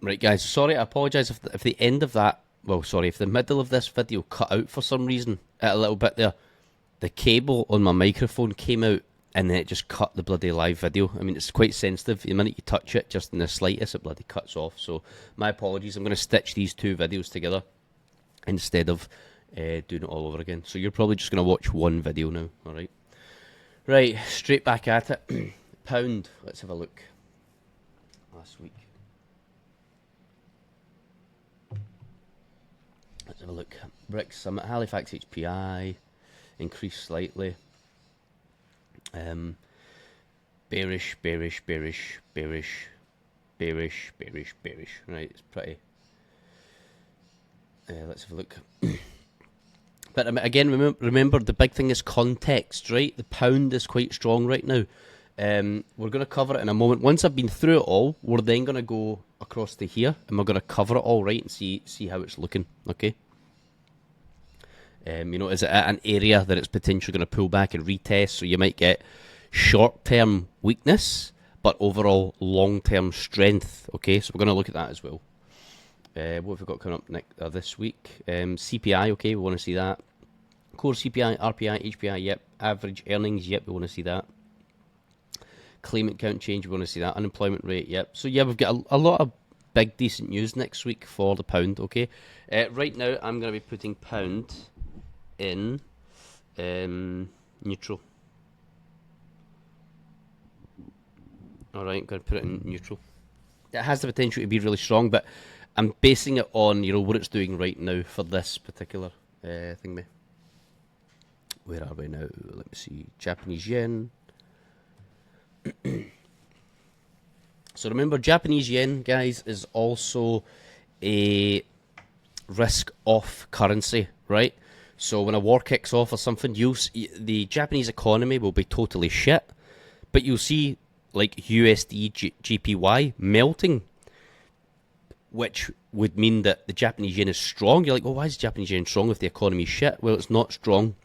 Right, guys, sorry, I apologise if the end of that, well, sorry, if the middle of this video cut out for some reason a little bit there. The cable on my microphone came out and then it just cut the bloody live video. I mean, it's quite sensitive. The minute you touch it, just in the slightest, it bloody cuts off. So, my apologies. I'm going to stitch these two videos together instead of doing it all over again. So, you're probably just going to watch one video now, alright? Right, straight back at it. Pound, let's have a look. Last week. Let's have a look. Bricks Summit, Halifax HPI, increased slightly. Bearish, bearish, bearish, bearish, bearish, bearish, bearish. Right, it's pretty. Let's have a look. But again, remember the big thing is context, right? The pound is quite strong right now. We're going to cover it in a moment. Once I've been through it all, we're then going to go across to here, and we're going to cover it all, right, and see how it's looking, okay? You know, is it at an area that it's potentially going to pull back and retest, so you might get short-term weakness, but overall long-term strength, okay? So we're going to look at that as well. What have we got coming up this week? CPI, okay, we want to see that. Core CPI, RPI, HPI, yep. Average earnings, yep, we want to see that. Claimant count change, we want to see that. Unemployment rate, yep. So yeah, we've got a lot of big decent news next week for the pound, okay? Right now, I'm going to be putting pound in neutral. Alright, I'm going to put it in neutral. It has the potential to be really strong, but I'm basing it on, you know, what it's doing right now for this particular thing. Where are we now? Let me see. Japanese yen. So remember, Japanese yen, guys, is also a risk-off currency, right? So when a war kicks off or something, the Japanese economy will be totally shit, but you'll see like USD JPY melting, which would mean that the Japanese yen is strong. You're like, well, why is the Japanese yen strong if the economy is shit? Well, it's not strong.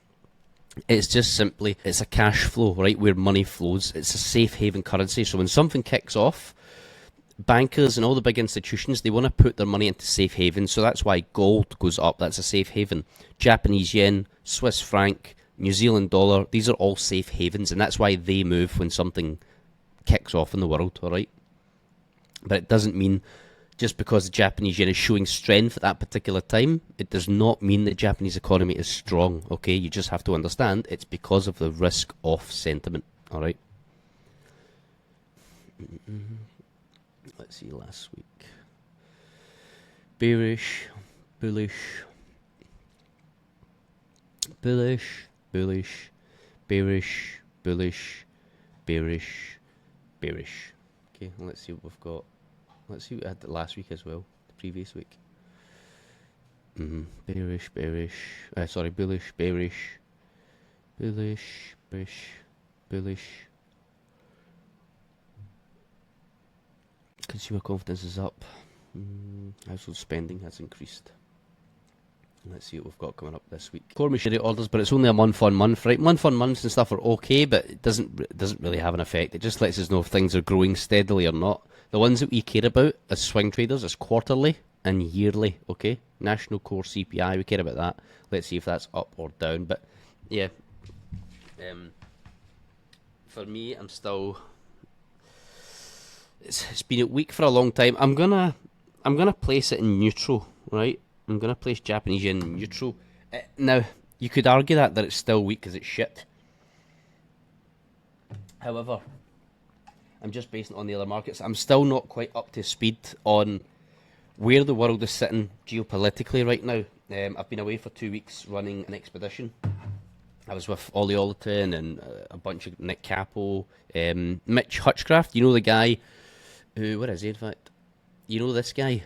It's just simply, it's a cash flow, right, where money flows. It's a safe haven currency. So when something kicks off, bankers and all the big institutions, they want to put their money into safe havens. So that's why gold goes up. That's a safe haven. Japanese yen, Swiss franc, New Zealand dollar, these are all safe havens. And that's why they move when something kicks off in the world, all right? But it doesn't mean just because the Japanese yen is showing strength at that particular time, it does not mean the Japanese economy is strong, okay? You just have to understand it's because of the risk-off sentiment, all right? Let's see, last week. Bearish, bullish, bullish, bullish, bearish, bullish, bearish, bearish. Okay, let's see what we've got. Let's see what we had last week as well, the previous week. Bearish, bearish. Sorry, bullish, bearish, bullish, bullish, bullish. Consumer confidence is up. Household spending has increased. Let's see what we've got coming up this week. Core machinery orders, but it's only a month on month, right? Month on months and stuff are okay, but it doesn't really have an effect. It just lets us know if things are growing steadily or not. The ones that we care about as swing traders is quarterly and yearly, okay? National core CPI, we care about that. Let's see if that's up or down. But yeah, for me, I'm still. It's been a week for a long time. I'm gonna place it in neutral, right? I'm gonna place Japanese yen in neutral. Now you could argue that it's still weak because it's shit. However, I'm just basing it on the other markets. I'm still not quite up to speed on where the world is sitting geopolitically right now. I've been away for 2 weeks running an expedition. I was with Ollie Ollerton and a bunch of Nick Capo, Mitch Hutchcraft. You know the guy who, where is he in fact? You know this guy?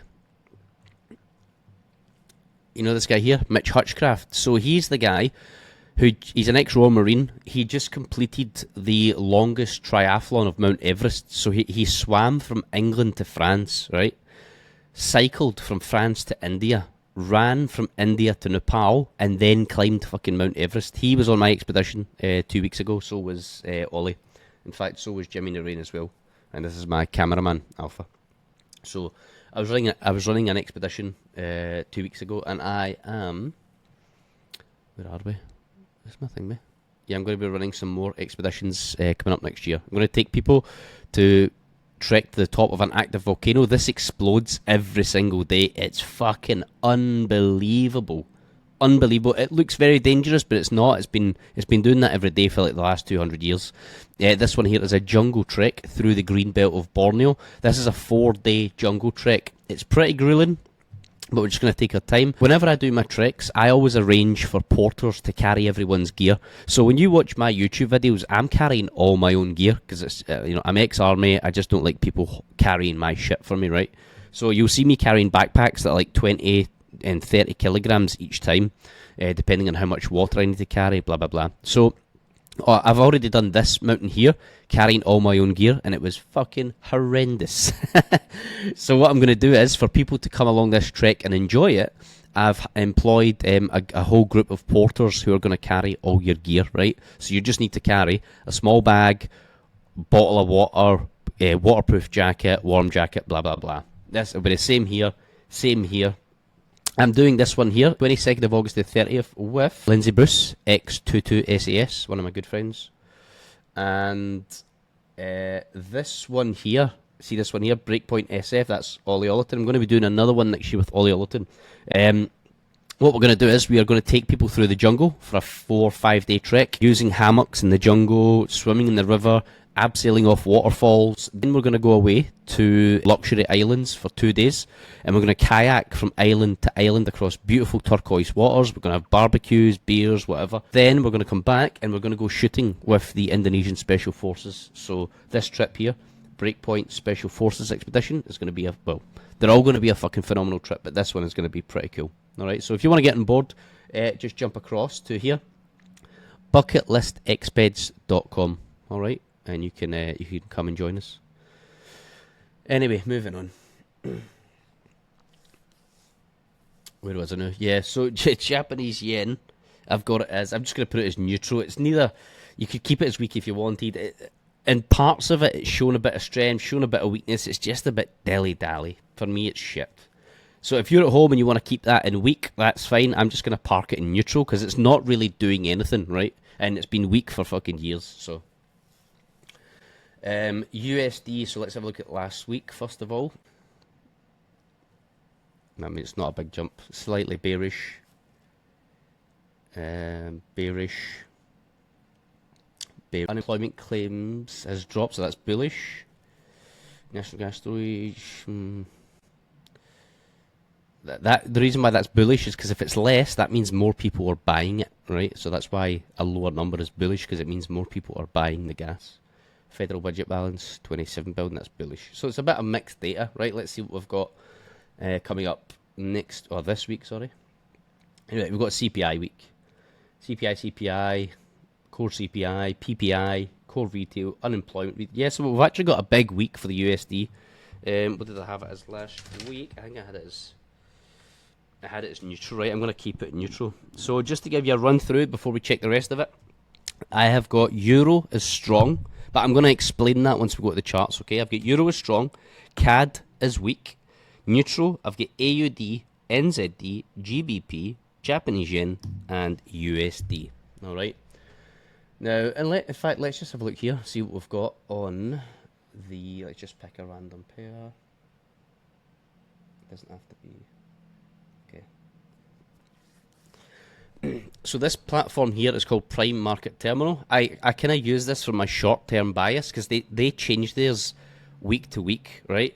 You know this guy here? Mitch Hutchcraft. So he's the guy he's an ex-Royal Marine. He just completed the longest triathlon of Mount Everest. So he swam from England to France, right? Cycled from France to India, ran from India to Nepal, and then climbed fucking Mount Everest. He was on my expedition 2 weeks ago, so was Ollie. In fact, so was Jimmy Narain as well. And this is my cameraman, Alpha. So I was running an expedition 2 weeks ago, and I am. Where are we? Where's my thing, me? Yeah, I'm going to be running some more expeditions coming up next year. I'm going to take people to trek to the top of an active volcano. This explodes every single day. It's fucking unbelievable. Unbelievable. It looks very dangerous, but it's not. It's been doing that every day for like the last 200 years. This one here is a jungle trek through the green belt of Borneo. This is a 4-day jungle trek. It's pretty grueling, but we're just going to take our time. Whenever I do my treks, I always arrange for porters to carry everyone's gear. So when you watch my YouTube videos, I'm carrying all my own gear because it's I'm ex-army. I just don't like people carrying my shit for me, right? So you'll see me carrying backpacks that are like 20 and 30 kilograms each time, depending on how much water I need to carry, blah blah blah. So I've already done this mountain here, carrying all my own gear, and it was fucking horrendous. So what I'm going to do is, for people to come along this trek and enjoy it, I've employed a whole group of porters who are going to carry all your gear, right? So you just need to carry a small bag, bottle of water, waterproof jacket, warm jacket, blah blah blah. This will be the same here, same here. I'm doing this one here, 22nd of August to 30th, with Lindsay Bruce, X22SAS, one of my good friends. And this one here, see this one here, Breakpoint SF, that's Ollie Ollerton. I'm going to be doing another one next year with Ollie Ollerton. What we're going to do is we are going to take people through the jungle for a 4 or 5 day trek, using hammocks in the jungle, swimming in the river, abseiling off waterfalls. Then we're going to go away to luxury islands for 2 days, and we're going to kayak from island to island across beautiful turquoise waters. We're going to have barbecues, beers, whatever. Then we're going to come back and we're going to go shooting with the Indonesian Special Forces. So this trip here, Breakpoint Special Forces Expedition, is going to be they're all going to be a fucking phenomenal trip, but this one is going to be pretty cool. Alright, so if you want to get on board, just jump across to here, bucketlistexpeds.com. Alright, and you can come and join us. Anyway, moving on. Where was I now? Yeah, so Japanese yen, I've got it as, I'm just going to put it as neutral. It's neither, you could keep it as weak if you wanted. In parts of it, it's shown a bit of strength, shown a bit of weakness. It's just a bit dilly-dally. For me, it's shit. So if you're at home and you want to keep that in weak, that's fine. I'm just going to park it in neutral because it's not really doing anything, right? And it's been weak for fucking years, so. USD, so let's have a look at last week, first of all. I mean, it's not a big jump. Slightly bearish. Unemployment claims has dropped, so that's bullish. National gas storage. The reason why that's bullish is because if it's less, that means more people are buying it, right? So that's why a lower number is bullish, because it means more people are buying the gas. Federal budget balance, 27 billion, that's bullish. So it's a bit of mixed data, right? Let's see what we've got coming up this week, sorry. Anyway, we've got CPI week. CPI, core CPI, PPI, core retail, unemployment week. Yeah, so we've actually got a big week for the USD. What did I have it as last week? I think I had it as neutral, right? I'm going to keep it neutral. So just to give you a run through before we check the rest of it, I have got Euro as strong, but I'm going to explain that once we go to the charts, okay? I've got Euro as strong, CAD is weak, neutral, I've got AUD, NZD, GBP, Japanese yen, and USD, alright? Now, in fact, let's just have a look here, see what we've got on the, let's just pick a random pair. It doesn't have to be, okay. So this platform here is called Prime Market Terminal. I kind of use this for my short-term bias because they change theirs week to week, right?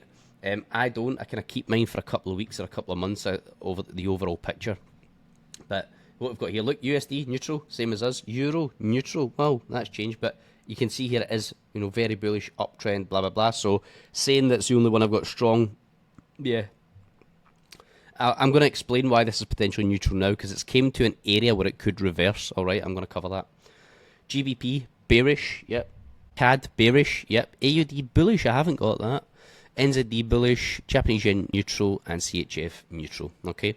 I don't. I kind of keep mine for a couple of weeks or a couple of months over the overall picture. But what we've got here, look, USD neutral, same as us. Euro neutral. Well, that's changed, but you can see here it is, very bullish uptrend, blah blah blah. So saying that's the only one I've got strong, yeah. I'm going to explain why this is potentially neutral now, because it's came to an area where it could reverse. All right, I'm going to cover that. GBP bearish, yep. CAD bearish, yep. AUD bullish, I haven't got that. NZD bullish, Japanese yen neutral, and CHF neutral. Okay.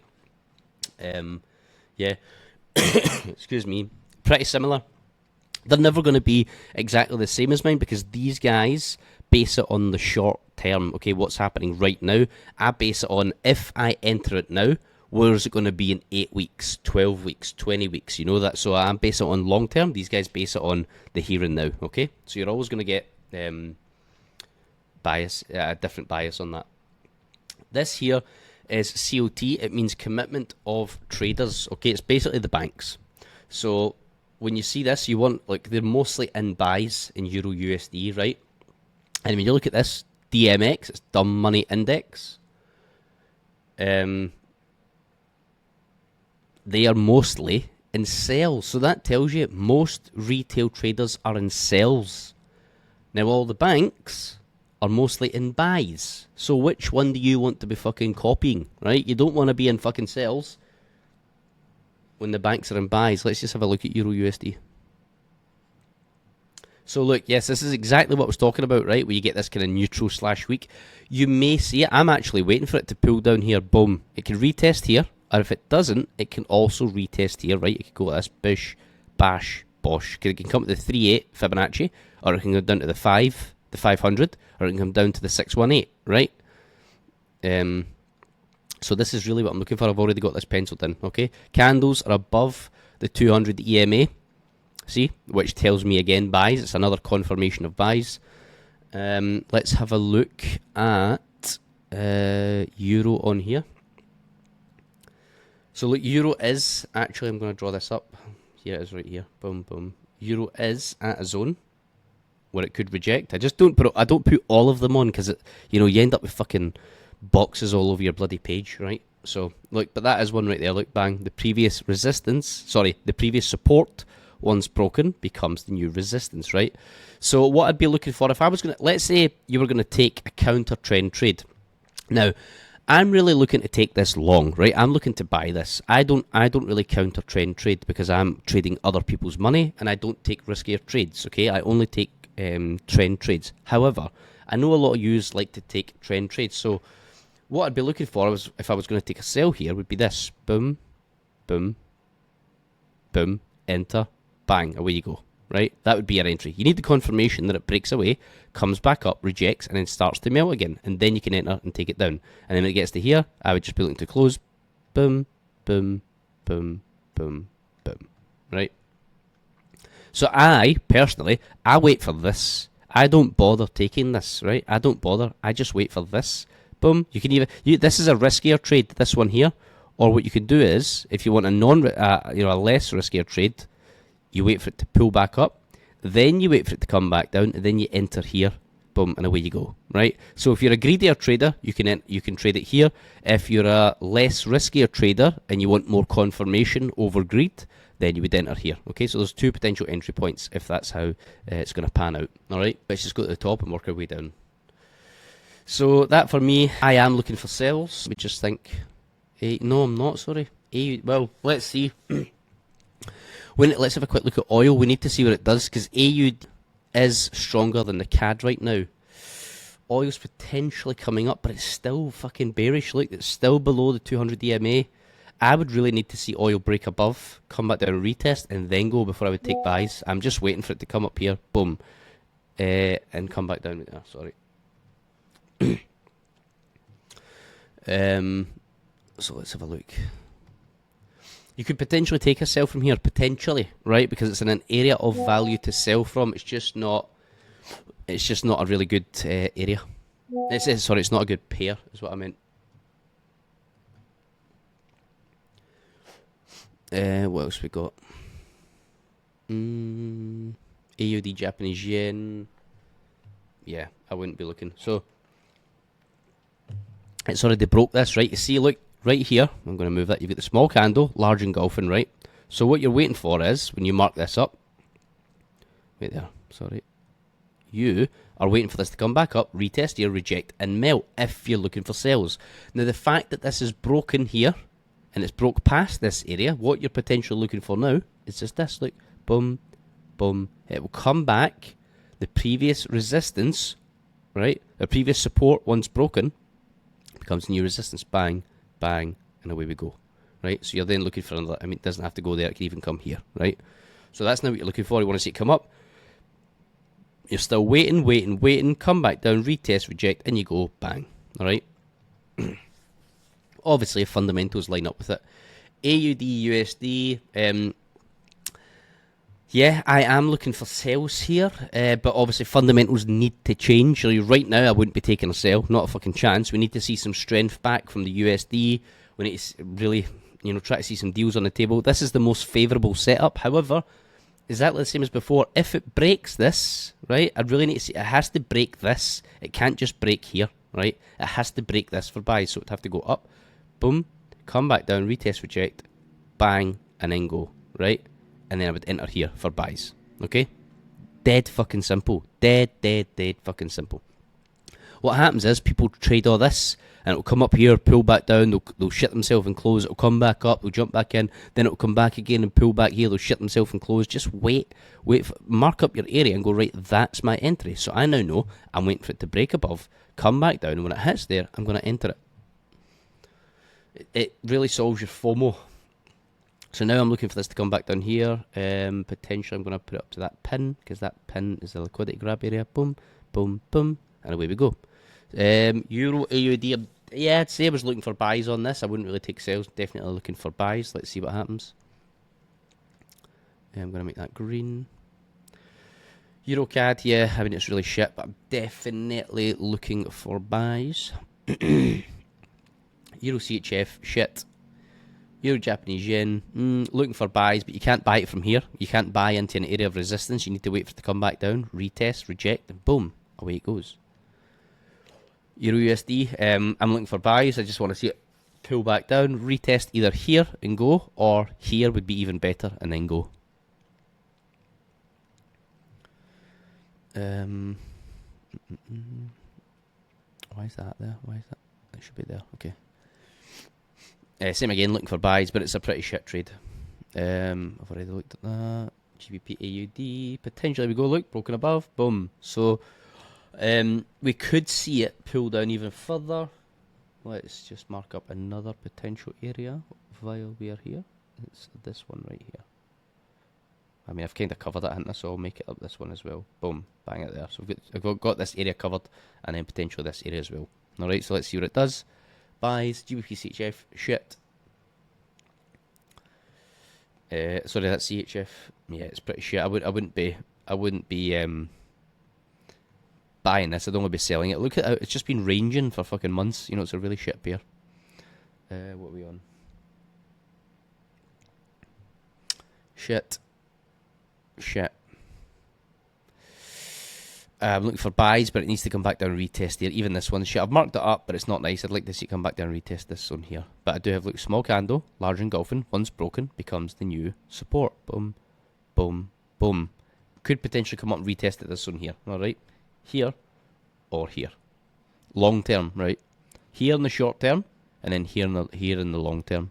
Yeah. Excuse me. Pretty similar. They're never going to be exactly the same as mine because these guys base it on the short term, okay, what's happening right now. I base it on, if I enter it now, where is it going to be in 8 weeks, 12 weeks, 20 weeks, you know that. So I'm basing it on long term. These guys base it on the here and now, okay? So you're always going to get bias, a different bias on that. This here is COT. It means commitment of traders, okay? It's basically the banks. So when you see this, you want, like, they're mostly in buys in Euro USD, right? And when you look at this, DMX, it's Dumb Money Index. They are mostly in sells. So that tells you most retail traders are in sells. Now all the banks are mostly in buys. So which one do you want to be fucking copying, right? You don't want to be in fucking sells when the banks are in buys. Let's just have a look at Euro USD. So look, yes, this is exactly what I was talking about, right? Where you get this kind of neutral / weak. You may see it. I'm actually waiting for it to pull down here. Boom. It can retest here. Or if it doesn't, it can also retest here, right? It can go like this, bish, bash, bosh. It can come to the 3.8 Fibonacci, or it can go down to the 500, or it can come down to the 618, right? So this is really what I'm looking for. I've already got this penciled in, okay? Candles are above the 200 EMA, see? Which tells me, again, buys. It's another confirmation of buys. Let's have a look at Euro on here. So look, Euro is, actually I'm going to draw this up. Here it is right here. Boom, boom. Euro is at a zone where it could reject. I just don't put all of them on because, you end up with fucking boxes all over your bloody page, right? So look, but that is one right there. Look, bang. The previous support, once broken, becomes the new resistance, right? So what I'd be looking for, if I was going to, let's say you were going to take a counter trend trade. Now, I'm really looking to take this long, right? I'm looking to buy this. I don't really counter trend trade because I'm trading other people's money and I don't take riskier trades, okay? I only take trend trades. However, I know a lot of yous like to take trend trades. So what I'd be looking for was, if I was going to take a sell here, would be this. Boom, boom, boom, enter, bang, away you go, right? That would be your entry. You need the confirmation that it breaks away, comes back up, rejects, and then starts to melt again. And then you can enter and take it down. And then when it gets to here, I would just be looking to close. Boom, boom, boom, boom, boom. Right? So I, personally, I wait for this. I don't bother taking this, right? I don't bother. I just wait for this. Boom. You can this is a riskier trade, this one here. Or what you can do is, if you want a a less riskier trade, you wait for it to pull back up, then you wait for it to come back down, and then you enter here, boom, and away you go, right? So if you're a greedier trader, you can trade it here. If you're a less riskier trader and you want more confirmation over greed, then you would enter here, okay? So there's two potential entry points if that's how it's going to pan out, all right? Let's just go to the top and work our way down. So that for me, I am looking for sells. We just think, no, I'm not, sorry. Well, let's see. Let's have a quick look at oil. We need to see what it does because AU is stronger than the CAD right now. Oil's potentially coming up, but it's still fucking bearish. Look, it's still below the 200 EMA. I would really need to see oil break above, come back down and retest, and then go before I would take buys. I'm just waiting for it to come up here, boom, and come back down. Sorry. So let's have a look. You could potentially take a sell from here, potentially, right? Because it's in an area of value to sell from. It's just not a really good area. It's not a good pair, is what I meant. What else we got? AUD Japanese yen. Yeah, I wouldn't be looking. So it's already broke this, right? You see, look. Right here, I'm going to move that. You've got the small candle, large engulfing, right? So what you're waiting for is, when you mark this up, wait there, sorry. You are waiting for this to come back up, retest here, reject, and melt if you're looking for sells. Now, the fact that this is broken here, and it's broke past this area, what you're potentially looking for now is just this, look, boom, boom. It will come back, the previous resistance, right? The previous support, once broken, becomes new resistance, bang, bang, and away we go, right? So you're then looking for another, it doesn't have to go there, it can even come here, right? So that's now what you're looking for. You want to see it come up, You're still waiting, come back down, retest, reject, and you go, bang. Alright? Obviously, fundamentals line up with it. AUD, USD, yeah, I am looking for sells here, but obviously fundamentals need to change. So right now, I wouldn't be taking a sell, not a fucking chance. We need to see some strength back from the USD. We need to really, try to see some deals on the table. This is the most favourable setup. However, exactly the same as before. If it breaks this, right, I really need to see, it has to break this. It can't just break here, right? It has to break this for buys, so it'd have to go up, boom, come back down, retest, reject, bang, and then go, right? And then I would enter here for buys, okay? Dead fucking simple. Dead fucking simple. What happens is people trade all this, and it'll come up here, pull back down, they'll shit themselves and close, it'll come back up, they'll jump back in, then it'll come back again and pull back here, they'll shit themselves and close. Just wait, mark up your area and go, right, that's my entry. So I now know I'm waiting for it to break above, come back down, and when it hits there, I'm going to enter it. It really solves your FOMO. So now I'm looking for this to come back down here. Potentially I'm going to put it up to that pin, because that pin is the liquidity grab area. Boom, boom, boom, and away we go. Euro, AUD, yeah, I'd say I was looking for buys on this. I wouldn't really take sales, definitely looking for buys. Let's see what happens. I'm going to make that green. Euro CAD, yeah, I mean it's really shit, but I'm definitely looking for buys. Euro CHF, shit. Euro Japanese yen, looking for buys, but you can't buy it from here. You can't buy into an area of resistance. You need to wait for it to come back down, retest, reject, and boom, away it goes. Euro USD, I'm looking for buys. I just want to see it pull back down, retest either here and go, or here would be even better, and then go. Why is that there? Why is that? It should be there, okay. Same again, looking for buys, but it's a pretty shit trade. I've already looked at that. GBP AUD, potentially we go, look, broken above, boom. So, we could see it pull down even further. Let's just mark up another potential area while we are here. It's this one right here. I mean, I've kind of covered it, haven't I? So I'll make it up this one as well. Boom, bang it there. So I've got this area covered, and then potentially this area as well. Alright, so let's see what it does. Buys, GBP CHF, shit. Sorry, that's CHF. Yeah, it's pretty shit. I wouldn't be buying this. I'd only be selling it. Look at it. It's just been ranging for fucking months. It's a really shit pair. What are we on? Shit. I'm looking for buys, but it needs to come back down and retest here. Even this one, shit. I've marked it up, but it's not nice. I'd like to see it come back down and retest this zone here. But I do have, look, small candle, large engulfing. Once broken, becomes the new support. Boom, boom, boom. Could potentially come up and retest at this zone here. Alright? Here or here. Long term, right? Here in the short term, and then here in the long term.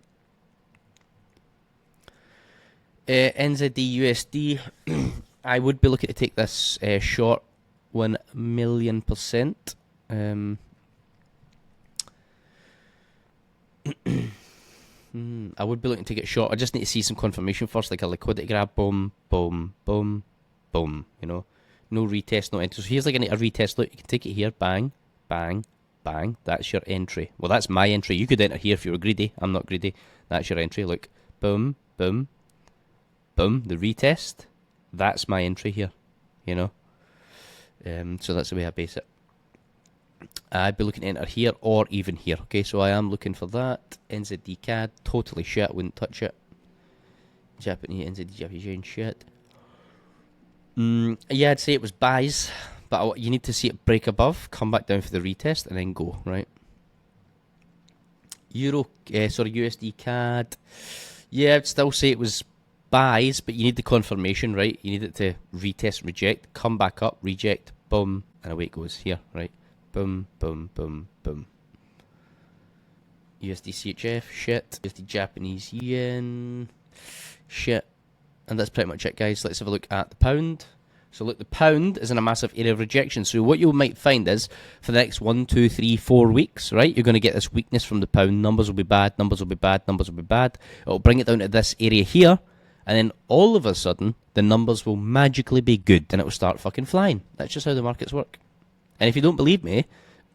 NZD USD. I would be looking to take this short 1,000,000%. I would be looking to get short. I just need to see some confirmation first, like a liquidity grab. Boom, boom, boom, boom. No retest, no entry. So here's like a retest. Look, you can take it here. Bang, bang, bang. That's your entry. Well, that's my entry. You could enter here if you were greedy. I'm not greedy. That's your entry. Look, boom, boom, boom. The retest. That's my entry here. So that's the way I base it. I'd be looking to enter here or even here. Okay, so I am looking for that. NZD CAD, totally shit. Wouldn't touch it. Japanese, NZD Japanese yen, shit. Yeah, I'd say it was buys, but you need to see it break above, come back down for the retest, and then go, right? USD CAD. Yeah, I'd still say it was buys, but you need the confirmation, right? You need it to retest, reject, come back up, reject, boom, and away it goes here, right? Boom, boom, boom, boom. USD CHF, shit. USD Japanese yen, shit. And that's pretty much it, guys. Let's have a look at the pound. So look, the pound is in a massive area of rejection. So what you might find is, for the next 1, 2, 3, 4 weeks, right, you're going to get this weakness from the pound. Numbers will be bad, numbers will be bad, numbers will be bad. It'll bring it down to this area here, And then all of a sudden, the numbers will magically be good and it will start fucking flying. That's just how the markets work. And if you don't believe me,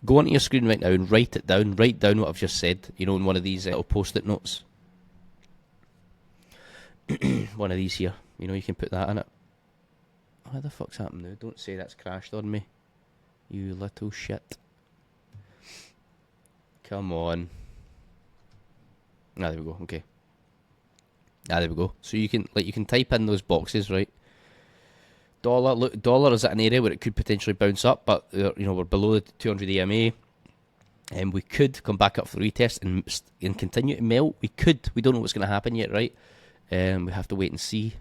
go onto your screen right now and write it down. Write down what I've just said, you know, in one of these little post-it notes. One of these here. You know, you can put that in it. What the fuck's happened now? Don't say that's crashed on me. You little shit. Come on. Ah, there we go. Okay. Ah, there we go. So you can type in those boxes, right? Dollar. Look, dollar is at an area where it could potentially bounce up, but you know, we're below the 200 EMA, and we could come back up for the retest and continue to melt. We could. We don't know what's going to happen yet, right? We have to wait and see.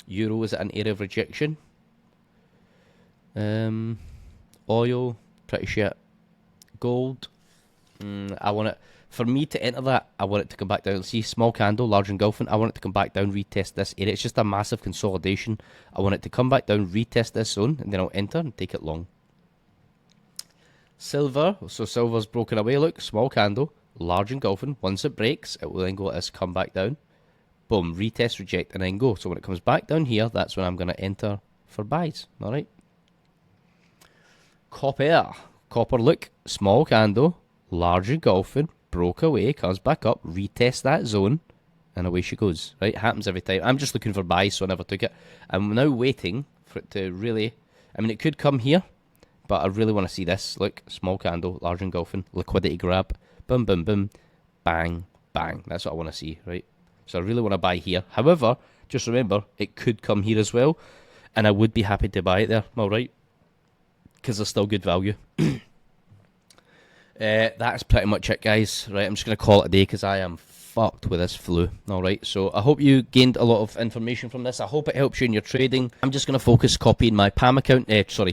Euro is at an area of rejection. Oil, pretty shit. Gold. I want it. For me to enter that, I want it to come back down. See, small candle, large engulfing. I want it to come back down, retest this area. It's just a massive consolidation. I want it to come back down, retest this zone, and then I'll enter and take it long. Silver. So silver's broken away. Look, small candle, large engulfing. Once it breaks, it will then go like this, come back down. Boom, retest, reject, and then go. So when it comes back down here, that's when I'm going to enter for buys. All right. Copper. Copper, look, small candle, large engulfing. Broke away, comes back up, retest that zone, and away she goes. Right, happens every time. I'm just looking for buys, so I never took it. I'm now waiting for it to really. I mean, it could come here, but I really want to see this. Look, small candle, large engulfing, liquidity grab, boom, boom, boom, bang, bang. That's what I want to see, right? So I really want to buy here. However, just remember, it could come here as well, and I would be happy to buy it there. All right, because there's still good value. That's pretty much it, guys. Right, I'm just going to call it a day because I am fucked with this flu. Alright, so I hope you gained a lot of information from this. I hope it helps you in your trading. I'm just going to focus copying my PAM account,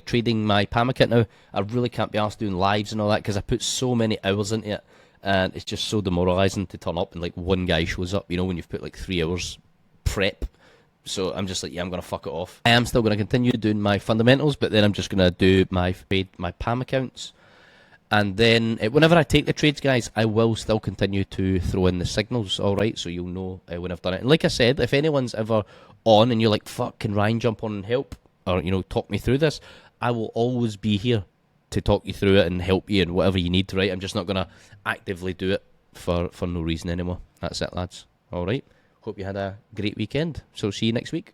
trading my PAM account now. I really can't be asked doing lives and all that because I put so many hours into it. And it's just so demoralising to turn up and like one guy shows up, you know, when you've put like 3 hours prep. So I'm just like, yeah, I'm going to fuck it off. I am still going to continue doing my fundamentals, but then I'm just going to do my PAM accounts. And then whenever I take the trades, guys, I will still continue to throw in the signals, all right? So you'll know when I've done it. And like I said, if anyone's ever on and you're like, fuck, can Ryan jump on and help? Or, you know, talk me through this? I will always be here to talk you through it and help you and whatever you need, right? I'm just not going to actively do it for no reason anymore. That's it, lads. All right? Hope you had a great weekend. So see you next week.